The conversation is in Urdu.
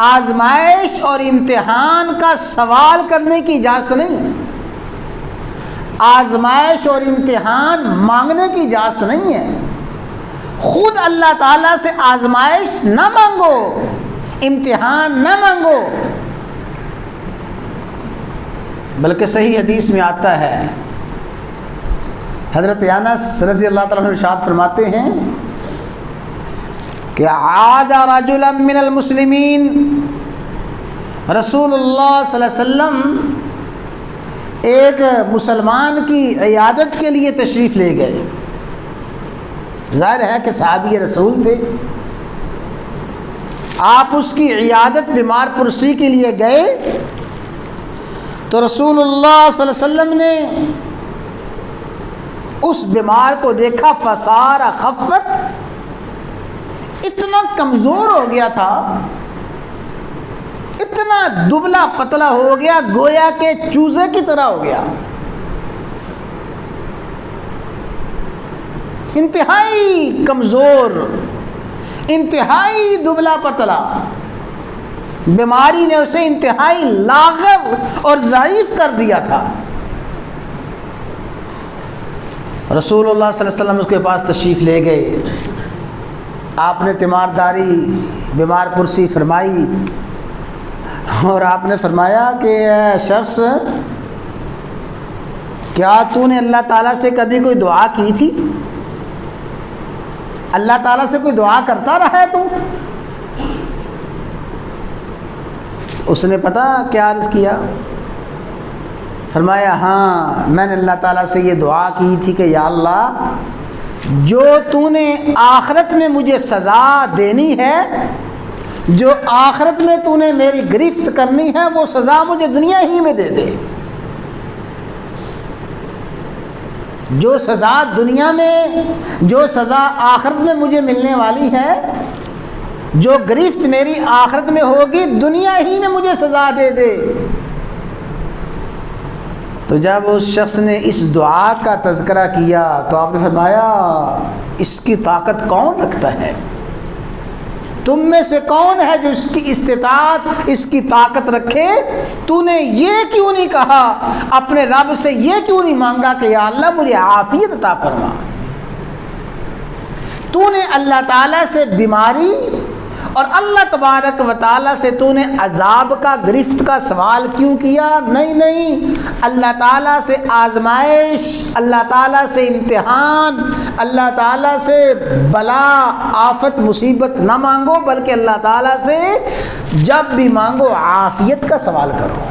آزمائش اور امتحان کا سوال کرنے کی اجازت نہیں، آزمائش اور امتحان مانگنے کی اجازت نہیں ہے۔ خود اللہ تعالیٰ سے آزمائش نہ مانگو، امتحان نہ مانگو، بلکہ صحیح حدیث میں آتا ہے، حضرت انس رضی اللہ تعالیٰ عنہ ارشاد فرماتے ہیں کہ عاد رجلا من المسلمین، رسول اللہ صلی اللہ علیہ وسلم ایک مسلمان کی عیادت کے لیے تشریف لے گئے۔ ظاہر ہے کہ صحابی رسول تھے، آپ اس کی عیادت بیمار پرسی کے لیے گئے تو رسول اللہ صلی اللہ علیہ وسلم نے اس بیمار کو دیکھا، فصار خفت، اتنا کمزور ہو گیا تھا، اتنا دبلا پتلا ہو گیا، گویا کہ چوزے کی طرح ہو گیا، انتہائی کمزور، انتہائی دبلا پتلا، بیماری نے اسے انتہائی لاغر اور ضعیف کر دیا تھا۔ رسول اللہ صلی اللہ علیہ وسلم اس کے پاس تشریف لے گئے، آپ نے تیمارداری بیمار پرسی فرمائی اور آپ نے فرمایا کہ اے شخص، کیا تو نے اللہ تعالیٰ سے کبھی کوئی دعا کی تھی؟ اللہ تعالیٰ سے کوئی دعا کرتا رہا ہے تو؟ اس نے پتہ کیا عرض کیا؟ فرمایا ہاں، میں نے اللہ تعالیٰ سے یہ دعا کی تھی کہ یا اللہ، جو تو نے آخرت میں مجھے سزا دینی ہے، جو آخرت میں تو نے میری گرفت کرنی ہے، وہ سزا مجھے دنیا ہی میں دے دے۔ جو سزا دنیا میں، جو سزا آخرت میں مجھے ملنے والی ہے، جو گرفت میری آخرت میں ہوگی، دنیا ہی میں مجھے سزا دے دے۔ تو جب اس شخص نے اس دعا کا تذکرہ کیا تو آپ نے فرمایا، اس کی طاقت کون رکھتا ہے؟ تم میں سے کون ہے جو اس کی استطاعت، اس کی طاقت رکھے؟ تو نے یہ کیوں نہیں کہا اپنے رب سے، یہ کیوں نہیں مانگا کہ یا اللہ مجھے عافیت عطا فرما؟ تو نے اللہ تعالیٰ سے بیماری اور اللہ تبارک و تعالیٰ سے تو نے عذاب کا، گرفت کا سوال کیوں کیا؟ نہیں، اللہ تعالیٰ سے آزمائش، اللہ تعالیٰ سے امتحان، اللہ تعالیٰ سے بلا، آفت، مصیبت نہ مانگو، بلکہ اللہ تعالیٰ سے جب بھی مانگو عافیت کا سوال کرو۔